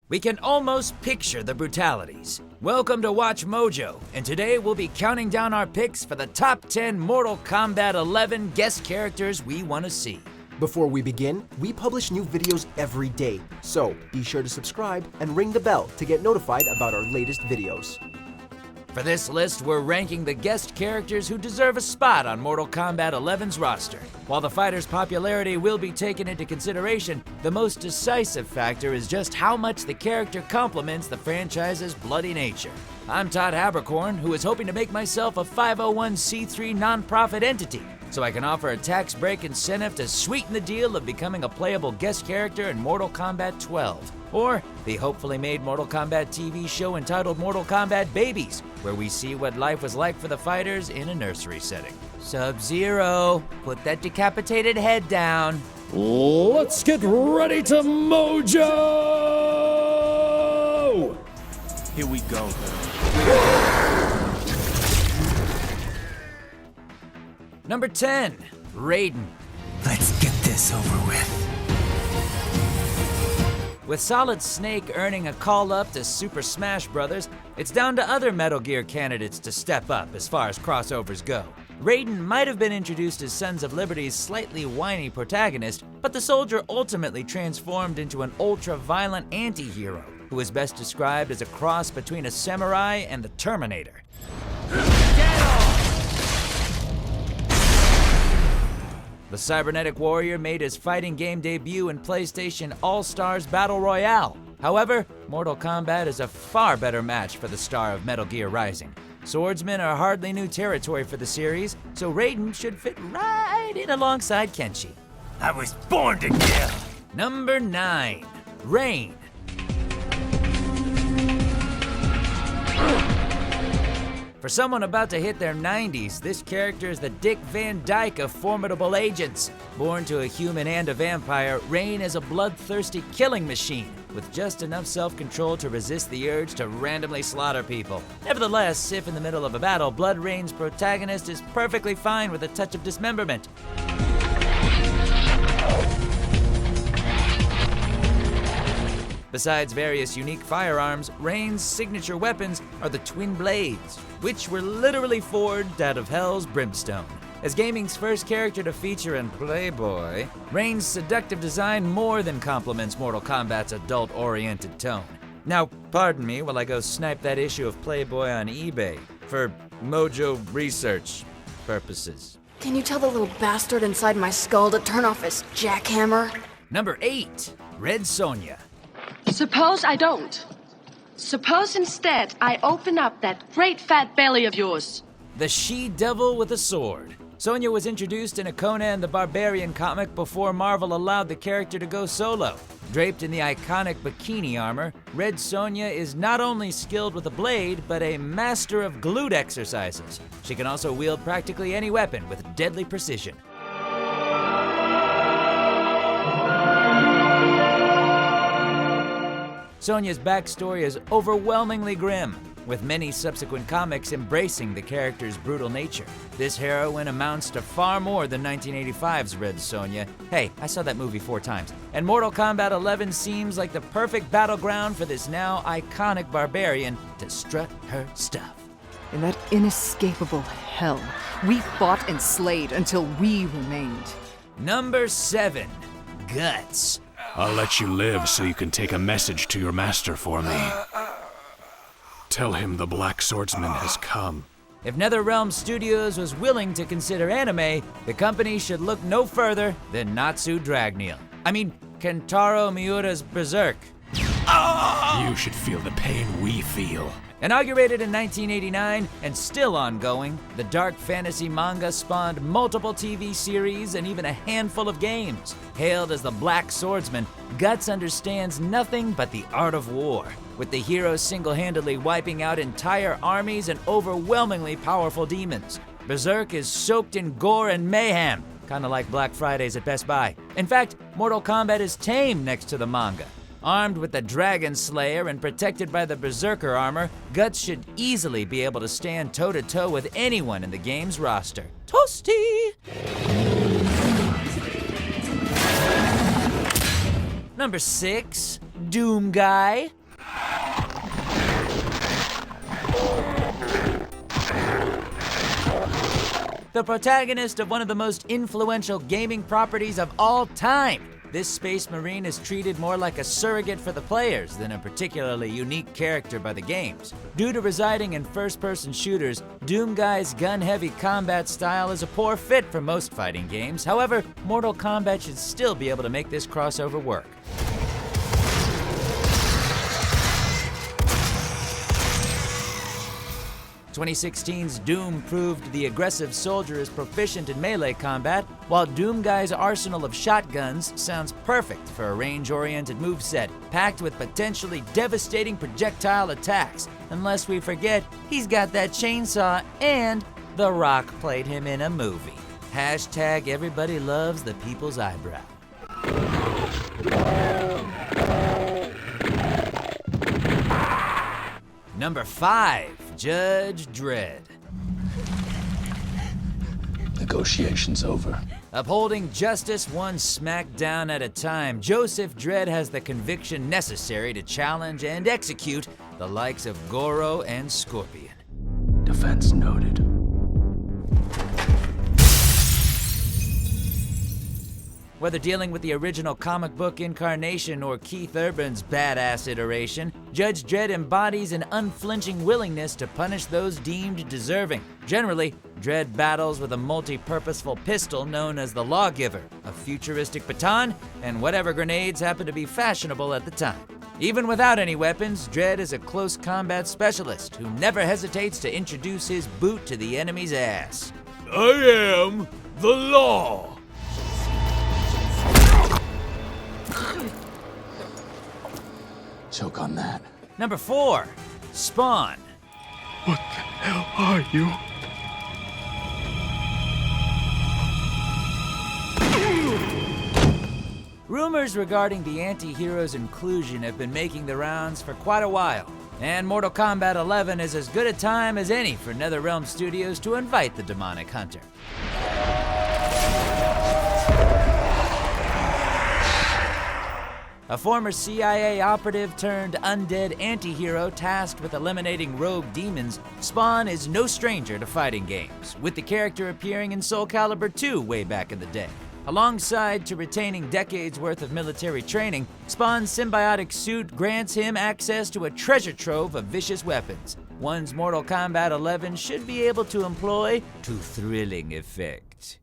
We can almost picture the brutalities. Welcome to Watch Mojo, and today we'll be counting down our picks for the top 10 Mortal Kombat 11 guest characters we want to see. Before we begin, we publish new videos every day, so be sure to subscribe and ring the bell to get notified about our latest videos. For this list, we're ranking the guest characters who deserve a spot on Mortal Kombat 11's roster. While the fighter's popularity will be taken into consideration, the most decisive factor is just how much the character complements the franchise's bloody nature. I'm Todd Habercorn, who is hoping to make myself a 501c3 nonprofit entity, so I can offer a tax break incentive to sweeten the deal of becoming a playable guest character in Mortal Kombat 12. Or the hopefully made Mortal Kombat TV show entitled Mortal Kombat Babies, where we see what life was like for the fighters in a nursery setting. Sub-Zero, put that decapitated head down. Let's get ready to Mojo! Here we go. Number 10, Raiden. Let's get this over with. With Solid Snake earning a call-up to Super Smash Bros., it's down to other Metal Gear candidates to step up as far as crossovers go. Raiden might have been introduced as Sons of Liberty's slightly whiny protagonist, but the soldier ultimately transformed into an ultra-violent anti-hero, who is best described as a cross between a samurai and the Terminator. The Cybernetic Warrior made his fighting game debut in PlayStation All-Stars Battle Royale. However, Mortal Kombat is a far better match for the star of Metal Gear Rising. Swordsmen are hardly new territory for the series, so Raiden should fit right in alongside Kenshi. I was born to kill. Number 9, Rain. For someone about to hit their 90s, this character is the Dick Van Dyke of formidable agents. Born to a human and a vampire, Rain is a bloodthirsty killing machine with just enough self-control to resist the urge to randomly slaughter people. Nevertheless, if in the middle of a battle, Blood Rain's protagonist is perfectly fine with a touch of dismemberment. Besides various unique firearms, Rain's signature weapons are the Twin Blades, which were literally forged out of Hell's brimstone. As gaming's first character to feature in Playboy, Rain's seductive design more than complements Mortal Kombat's adult-oriented tone. Now, pardon me while I go snipe that issue of Playboy on eBay for Mojo research purposes. Can you tell the little bastard inside my skull to turn off his jackhammer? Number 8, Red Sonja. Suppose I don't. Suppose instead I open up that great fat belly of yours. The she-devil with a sword. Sonja was introduced in a Conan the Barbarian comic before Marvel allowed the character to go solo. Draped in the iconic bikini armor, Red Sonja is not only skilled with a blade, but a master of glute exercises. She can also wield practically any weapon with deadly precision. Sonja's backstory is overwhelmingly grim, with many subsequent comics embracing the character's brutal nature. This heroine amounts to far more than 1985's Red Sonja. Hey, I saw that movie 4 times. And Mortal Kombat 11 seems like the perfect battleground for this now iconic barbarian to strut her stuff. In that inescapable hell, we fought and slayed until we remained. Number 7, Guts. I'll let you live so you can take a message to your master for me. Tell him the Black Swordsman has come. If NetherRealm Studios was willing to consider anime, the company should look no further than Natsu Dragneel. I mean, Kentaro Miura's Berserk. You should feel the pain we feel. Inaugurated in 1989 and still ongoing, the dark fantasy manga spawned multiple TV series and even a handful of games. Hailed as the Black Swordsman, Guts understands nothing but the art of war, with the hero single-handedly wiping out entire armies and overwhelmingly powerful demons. Berserk is soaked in gore and mayhem, kinda like Black Fridays at Best Buy. In fact, Mortal Kombat is tame next to the manga. Armed with the Dragon Slayer and protected by the Berserker armor, Guts should easily be able to stand toe-to-toe with anyone in the game's roster. Toasty! Number 6, Doom Guy. the protagonist of one of the most influential gaming properties of all time. This Space Marine is treated more like a surrogate for the players than a particularly unique character by the games. Due to residing in first-person shooters, Doomguy's gun-heavy combat style is a poor fit for most fighting games. However, Mortal Kombat should still be able to make this crossover work. 2016's Doom proved the aggressive soldier is proficient in melee combat, while Doomguy's arsenal of shotguns sounds perfect for a range-oriented moveset, packed with potentially devastating projectile attacks. Unless we forget, he's got that chainsaw and The Rock played him in a movie. Hashtag everybody loves the people's eyebrow. Number 5, Judge Dredd. Negotiations over. Upholding justice one smackdown at a time, Joseph Dredd has the conviction necessary to challenge and execute the likes of Goro and Scorpion. Defense noted. Whether dealing with the original comic book incarnation or Keith Urban's badass iteration, Judge Dredd embodies an unflinching willingness to punish those deemed deserving. Generally, Dredd battles with a multi-purposeful pistol known as the Lawgiver, a futuristic baton, and whatever grenades happen to be fashionable at the time. Even without any weapons, Dredd is a close combat specialist who never hesitates to introduce his boot to the enemy's ass. I am the law. Choke on that. Number 4, Spawn. What the hell are you? Rumors regarding the anti-hero's inclusion have been making the rounds for quite a while, and Mortal Kombat 11 is as good a time as any for NetherRealm Studios to invite the demonic hunter. A former CIA operative turned undead anti-hero tasked with eliminating rogue demons, Spawn is no stranger to fighting games, with the character appearing in Soul Calibur 2 way back in the day. Alongside to retaining decades worth of military training, Spawn's symbiotic suit grants him access to a treasure trove of vicious weapons, ones Mortal Kombat 11 should be able to employ to thrilling effect.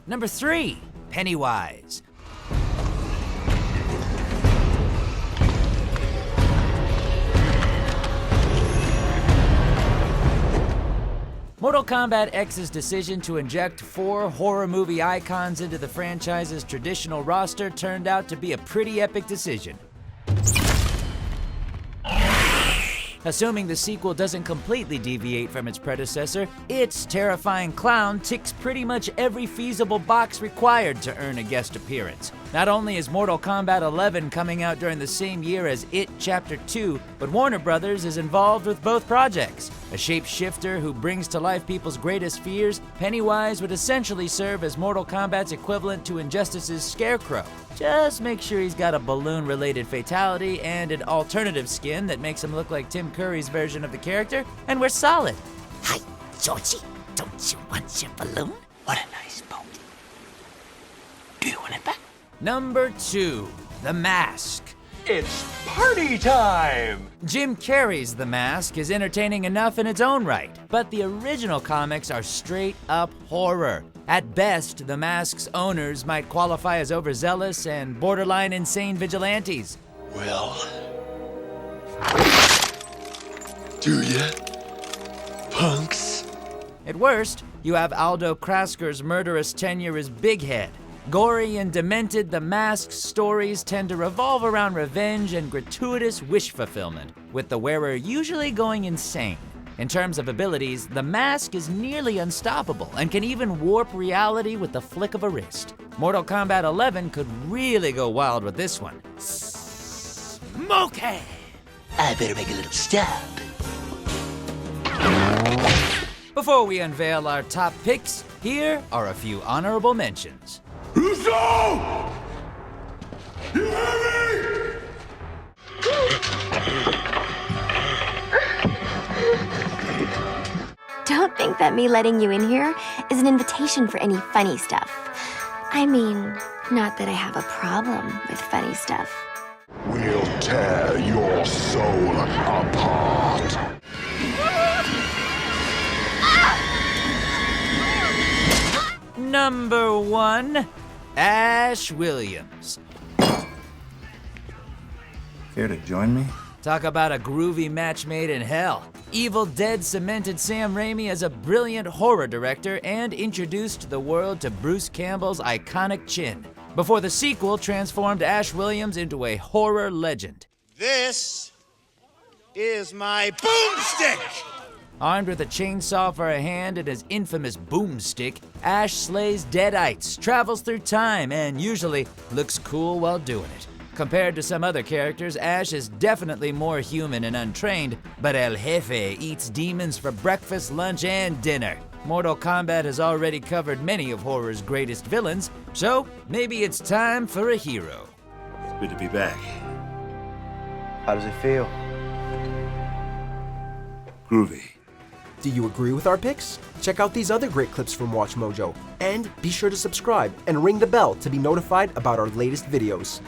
Number 3, Pennywise. Mortal Kombat X's decision to inject 4 horror movie icons into the franchise's traditional roster turned out to be a pretty epic decision. Assuming the sequel doesn't completely deviate from its predecessor, its terrifying clown ticks pretty much every feasible box required to earn a guest appearance. Not only is Mortal Kombat 11 coming out during the same year as It Chapter 2, but Warner Brothers is involved with both projects. A shapeshifter who brings to life people's greatest fears, Pennywise would essentially serve as Mortal Kombat's equivalent to Injustice's Scarecrow. Just make sure he's got a balloon-related fatality and an alternative skin that makes him look like Tim Curry's version of the character, and we're solid. Hi, Georgie. Don't you want your balloon? What a nice boat. Do you want it back? Number 2, The Mask. It's party time! Jim Carrey's The Mask is entertaining enough in its own right, but the original comics are straight-up horror. At best, The Mask's owners might qualify as overzealous and borderline insane vigilantes. Well, do ya, punks? At worst, you have Aldo Krasker's murderous tenure as Big Head. Gory and demented, The Mask's stories tend to revolve around revenge and gratuitous wish fulfillment, with the wearer usually going insane. In terms of abilities, The Mask is nearly unstoppable and can even warp reality with the flick of a wrist. Mortal Kombat 11 could really go wild with this one. Smoke-head! I better make a little stop. Before we unveil our top picks, here are a few honorable mentions. Uso! You hear me? think that me letting you in here is an invitation for any funny stuff. I mean, not that I have a problem with funny stuff. We'll tear your soul apart. Number 1, Ash Williams. Care to join me? Talk about a groovy match made in hell. Evil Dead cemented Sam Raimi as a brilliant horror director and introduced the world to Bruce Campbell's iconic chin, before the sequel transformed Ash Williams into a horror legend. This is my boomstick! Armed with a chainsaw for a hand and his infamous boomstick, Ash slays deadites, travels through time, and usually looks cool while doing it. Compared to some other characters, Ash is definitely more human and untrained, but El Jefe eats demons for breakfast, lunch, and dinner. Mortal Kombat has already covered many of horror's greatest villains, so maybe it's time for a hero. It's good to be back. How does it feel? Groovy. Do you agree with our picks? Check out these other great clips from WatchMojo. And be sure to subscribe and ring the bell to be notified about our latest videos.